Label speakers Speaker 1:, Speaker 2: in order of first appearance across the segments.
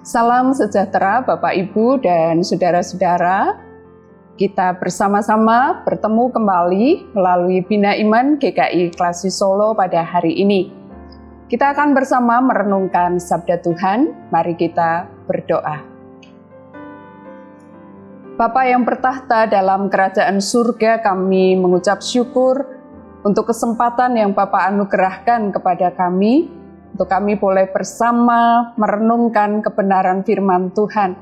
Speaker 1: Salam sejahtera Bapak Ibu dan saudara-saudara. Kita bersama-sama bertemu kembali melalui Bina Iman GKI Klasi Solo pada hari ini. Kita akan bersama merenungkan sabda Tuhan. Mari kita berdoa. Bapa yang bertahta dalam kerajaan surga, kami mengucap syukur untuk kesempatan yang Bapa anugerahkan kepada kami, untuk kami boleh bersama merenungkan kebenaran firman Tuhan.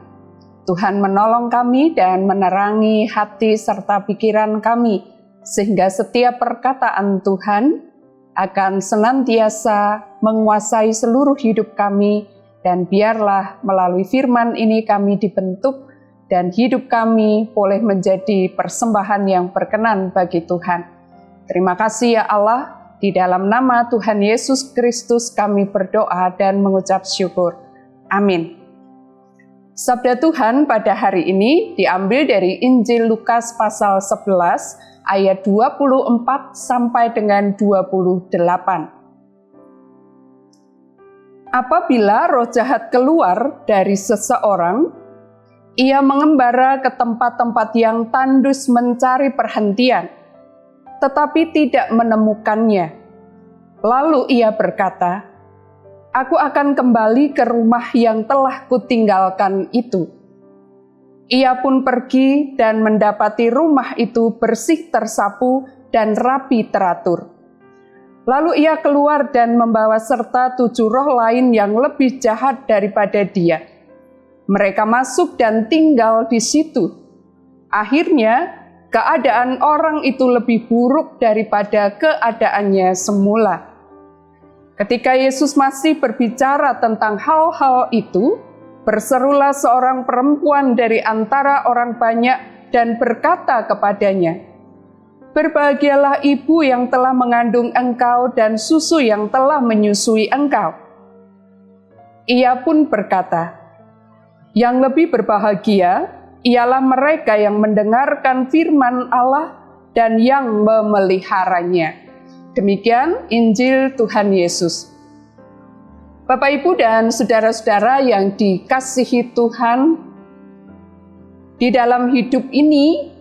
Speaker 1: Tuhan menolong kami dan menerangi hati serta pikiran kami, sehingga setiap perkataan Tuhan akan senantiasa menguasai seluruh hidup kami, dan biarlah melalui firman ini kami dibentuk, dan hidup kami boleh menjadi persembahan yang berkenan bagi Tuhan. Terima kasih ya Allah. Di dalam nama Tuhan Yesus Kristus kami berdoa dan mengucap syukur. Amin. Sabda Tuhan pada hari ini diambil dari Injil Lukas pasal 11 ayat 24 sampai dengan 28. Apabila roh jahat keluar dari seseorang, ia mengembara ke tempat-tempat yang tandus mencari perhentian, tetapi tidak menemukannya. Lalu ia berkata, "Aku akan kembali ke rumah yang telah kutinggalkan itu." Ia pun pergi dan mendapati rumah itu bersih tersapu dan rapi teratur. Lalu ia keluar dan membawa serta 7 roh lain yang lebih jahat daripada dia. Mereka masuk dan tinggal di situ. Akhirnya, keadaan orang itu lebih buruk daripada keadaannya semula. Ketika Yesus masih berbicara tentang hal-hal itu, berserulah seorang perempuan dari antara orang banyak dan berkata kepadanya, "Berbahagialah ibu yang telah mengandung engkau dan susu yang telah menyusui engkau." Ia pun berkata, "Yang lebih berbahagia ialah mereka yang mendengarkan firman Allah dan yang memeliharanya." Demikian Injil Tuhan Yesus. Bapak, Ibu, dan saudara-saudara yang dikasihi Tuhan, di dalam hidup ini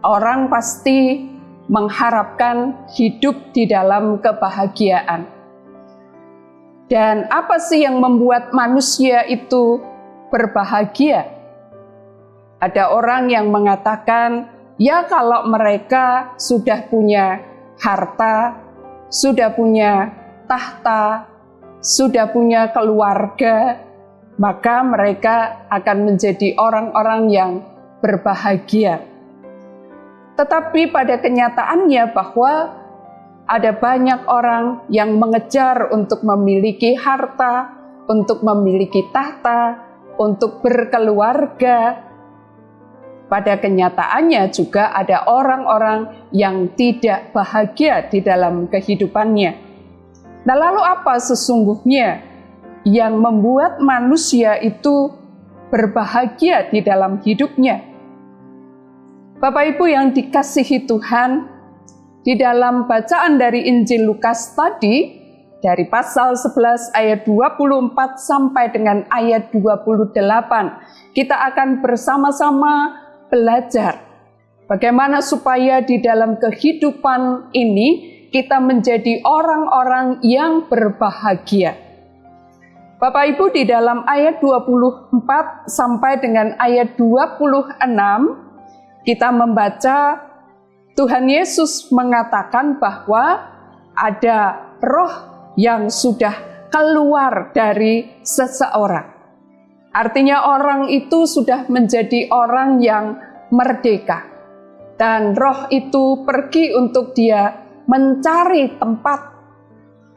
Speaker 1: orang pasti mengharapkan hidup di dalam kebahagiaan. Dan apa sih yang membuat manusia itu berbahagia? Ada orang yang mengatakan, ya kalau mereka sudah punya harta, sudah punya tahta, sudah punya keluarga, maka mereka akan menjadi orang-orang yang berbahagia. Tetapi pada kenyataannya bahwa ada banyak orang yang mengejar untuk memiliki harta, untuk memiliki tahta, untuk berkeluarga. Pada kenyataannya juga ada orang-orang yang tidak bahagia di dalam kehidupannya. Nah, lalu apa sesungguhnya yang membuat manusia itu berbahagia di dalam hidupnya? Bapak Ibu yang dikasihi Tuhan, di dalam bacaan dari Injil Lukas tadi, dari pasal 11 ayat 24 sampai dengan ayat 28, kita akan bersama-sama belajar bagaimana supaya di dalam kehidupan ini kita menjadi orang-orang yang berbahagia. Bapak Ibu, di dalam ayat 24 sampai dengan ayat 26 kita membaca Tuhan Yesus mengatakan bahwa ada roh yang sudah keluar dari seseorang. Artinya orang itu sudah menjadi orang yang merdeka. Dan roh itu pergi untuk dia mencari tempat.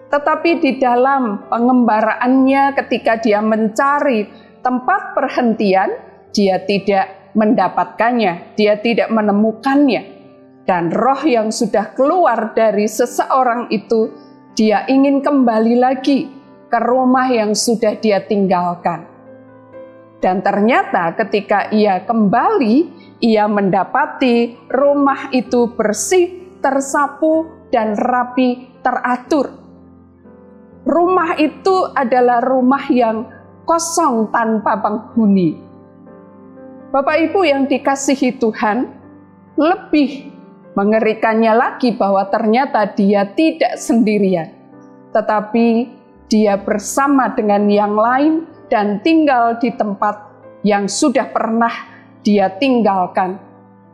Speaker 1: Tetapi di dalam pengembaraannya ketika dia mencari tempat perhentian, dia tidak mendapatkannya, dia tidak menemukannya. Dan roh yang sudah keluar dari seseorang itu, dia ingin kembali lagi ke rumah yang sudah dia tinggalkan. Dan ternyata ketika ia kembali, ia mendapati rumah itu bersih, tersapu, dan rapi teratur. Rumah itu adalah rumah yang kosong tanpa penghuni. Bapak Ibu yang dikasihi Tuhan, lebih mengerikannya lagi bahwa ternyata dia tidak sendirian, tetapi dia bersama dengan yang lain dan tinggal di tempat yang sudah pernah dia tinggalkan.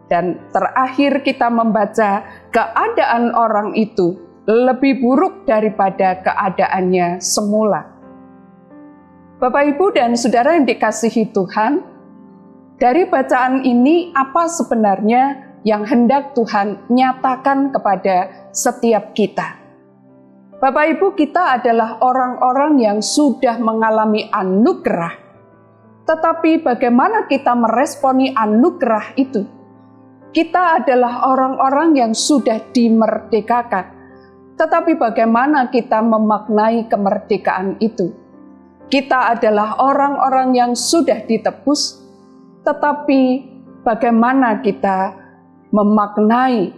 Speaker 1: Dan terakhir kita membaca keadaan orang itu lebih buruk daripada keadaannya semula. Bapak Ibu dan Saudara yang dikasihi Tuhan, dari bacaan ini apa sebenarnya yang hendak Tuhan nyatakan kepada setiap kita? Bapak Ibu, kita adalah orang-orang yang sudah mengalami anugerah. Tetapi bagaimana kita meresponi anugerah itu? Kita adalah orang-orang yang sudah dimerdekakan. Tetapi bagaimana kita memaknai kemerdekaan itu? Kita adalah orang-orang yang sudah ditebus, tetapi bagaimana kita memaknai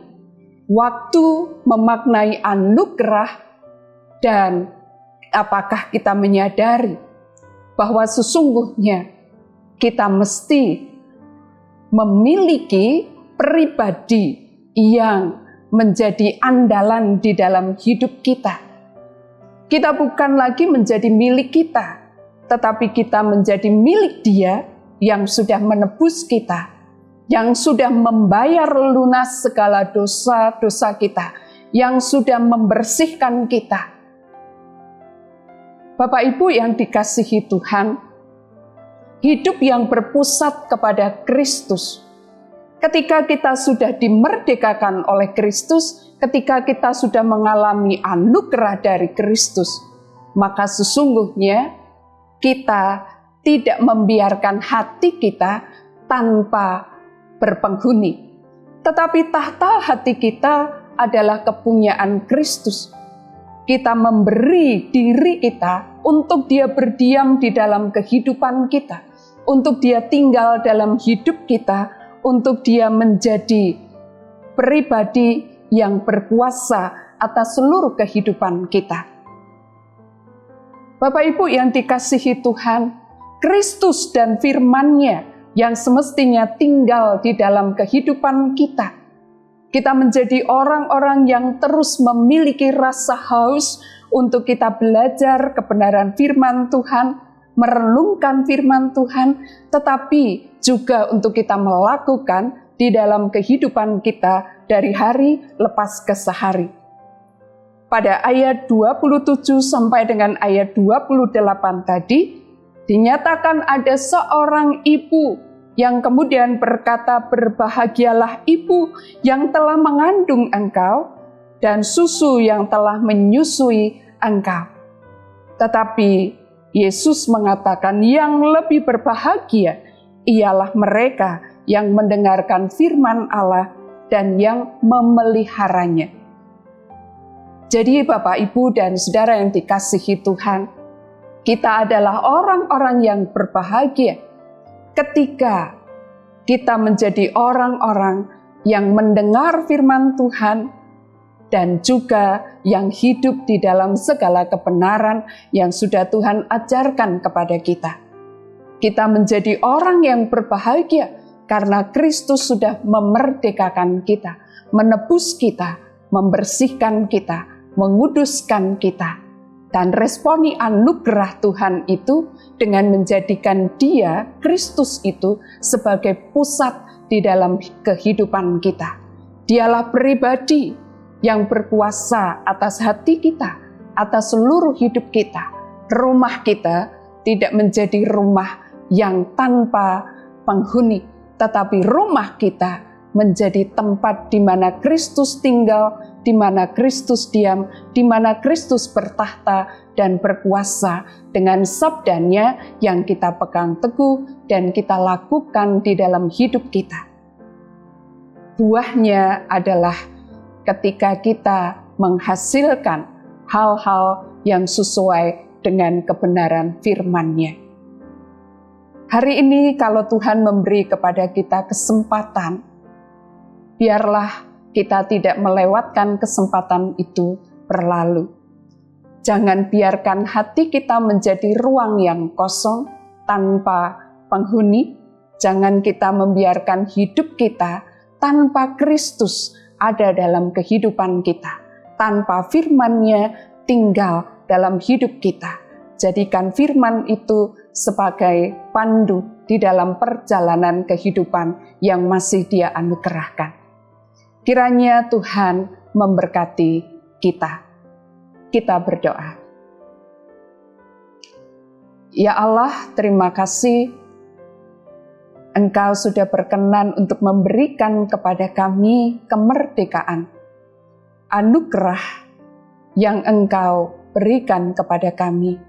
Speaker 1: waktu, memaknai anugerah, dan apakah kita menyadari bahwa sesungguhnya kita mesti memiliki pribadi yang menjadi andalan di dalam hidup kita. Kita bukan lagi menjadi milik kita, tetapi kita menjadi milik Dia yang sudah menebus kita, yang sudah membayar lunas segala dosa-dosa kita, yang sudah membersihkan kita. Bapak Ibu yang dikasihi Tuhan, hidup yang berpusat kepada Kristus. Ketika kita sudah dimerdekakan oleh Kristus, ketika kita sudah mengalami anugerah dari Kristus, maka sesungguhnya kita tidak membiarkan hati kita tanpa berpenghuni. Tetapi tahta hati kita adalah kepunyaan Kristus. Kita memberi diri kita untuk Dia berdiam di dalam kehidupan kita, untuk Dia tinggal dalam hidup kita, untuk Dia menjadi pribadi yang berkuasa atas seluruh kehidupan kita. Bapak Ibu yang dikasihi Tuhan, Kristus dan firman-Nya yang semestinya tinggal di dalam kehidupan kita. Kita menjadi orang-orang yang terus memiliki rasa haus untuk kita belajar kebenaran firman Tuhan, merenungkan firman Tuhan, tetapi juga untuk kita melakukan di dalam kehidupan kita dari hari lepas ke sehari. Pada ayat 27 sampai dengan ayat 28 tadi, dinyatakan ada seorang ibu yang kemudian berkata, "Berbahagialah ibu yang telah mengandung engkau dan susu yang telah menyusui engkau." Tetapi Yesus mengatakan yang lebih berbahagia ialah mereka yang mendengarkan firman Allah dan yang memeliharanya. Jadi Bapak, Ibu, dan Saudara yang dikasihi Tuhan, kita adalah orang-orang yang berbahagia ketika kita menjadi orang-orang yang mendengar firman Tuhan dan juga yang hidup di dalam segala kebenaran yang sudah Tuhan ajarkan kepada kita. Kita menjadi orang yang berbahagia karena Kristus sudah memerdekakan kita, menebus kita, membersihkan kita, menguduskan kita. Dan responi anugerah Tuhan itu dengan menjadikan Dia, Kristus itu, sebagai pusat di dalam kehidupan kita. Dialah pribadi yang berkuasa atas hati kita, atas seluruh hidup kita. Rumah kita tidak menjadi rumah yang tanpa penghuni, tetapi rumah kita menjadi tempat di mana Kristus tinggal, di mana Kristus diam, di mana Kristus bertahta dan berkuasa dengan sabdanya yang kita pegang teguh dan kita lakukan di dalam hidup kita. Buahnya adalah ketika kita menghasilkan hal-hal yang sesuai dengan kebenaran firman-Nya. Hari ini kalau Tuhan memberi kepada kita kesempatan, biarlah kita tidak melewatkan kesempatan itu berlalu. Jangan biarkan hati kita menjadi ruang yang kosong tanpa penghuni. Jangan kita membiarkan hidup kita tanpa Kristus ada dalam kehidupan kita, tanpa firman-Nya tinggal dalam hidup kita. Jadikan firman itu sebagai pandu di dalam perjalanan kehidupan yang masih Dia anugerahkan. Kiranya Tuhan memberkati kita. Kita berdoa. Ya Allah, terima kasih Engkau sudah berkenan untuk memberikan kepada kami kemerdekaan, anugerah yang Engkau berikan kepada kami.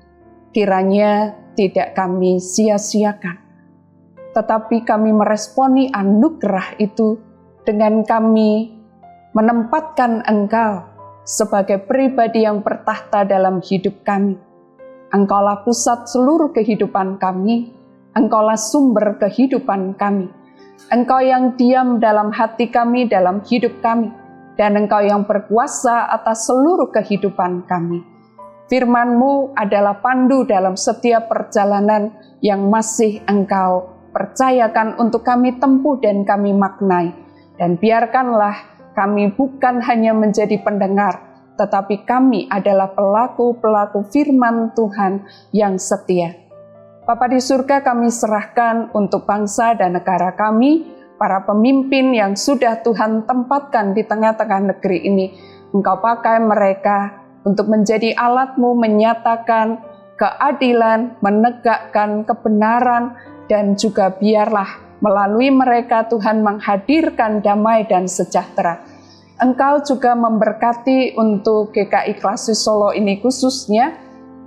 Speaker 1: Kiranya tidak kami sia-siakan, tetapi kami meresponi anugerah itu dengan kami menempatkan Engkau sebagai pribadi yang bertahta dalam hidup kami. Engkaulah pusat seluruh kehidupan kami. Engkaulah sumber kehidupan kami. Engkau yang diam dalam hati kami, dalam hidup kami. Dan Engkau yang berkuasa atas seluruh kehidupan kami. Firman-Mu adalah pandu dalam setiap perjalanan yang masih Engkau percayakan untuk kami tempuh dan kami maknai. Dan biarkanlah kami bukan hanya menjadi pendengar, tetapi kami adalah pelaku-pelaku firman Tuhan yang setia. Bapa di surga, kami serahkan untuk bangsa dan negara kami, para pemimpin yang sudah Tuhan tempatkan di tengah-tengah negeri ini. Engkau pakai mereka untuk menjadi alat-Mu menyatakan keadilan, menegakkan kebenaran, dan juga biarlah melalui mereka Tuhan menghadirkan damai dan sejahtera. Engkau juga memberkati untuk GKI Klasik Solo ini khususnya.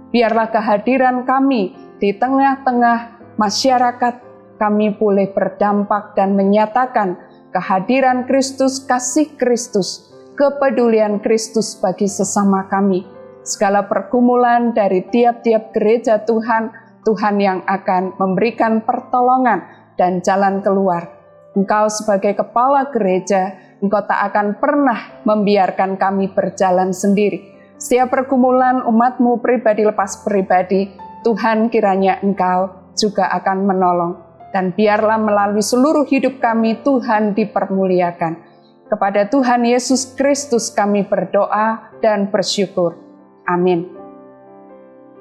Speaker 1: Biarlah kehadiran kami di tengah-tengah masyarakat, kami boleh berdampak dan menyatakan kehadiran Kristus, kasih Kristus, kepedulian Kristus bagi sesama kami. Segala pergumulan dari tiap-tiap gereja Tuhan, Tuhan yang akan memberikan pertolongan dan jalan keluar. Engkau sebagai kepala gereja, Engkau tak akan pernah membiarkan kami berjalan sendiri. Setiap pergumulan umat-Mu pribadi lepas pribadi, Tuhan kiranya Engkau juga akan menolong. Dan biarlah melalui seluruh hidup kami Tuhan dipermuliakan. Kepada Tuhan Yesus Kristus kami berdoa dan bersyukur. Amin.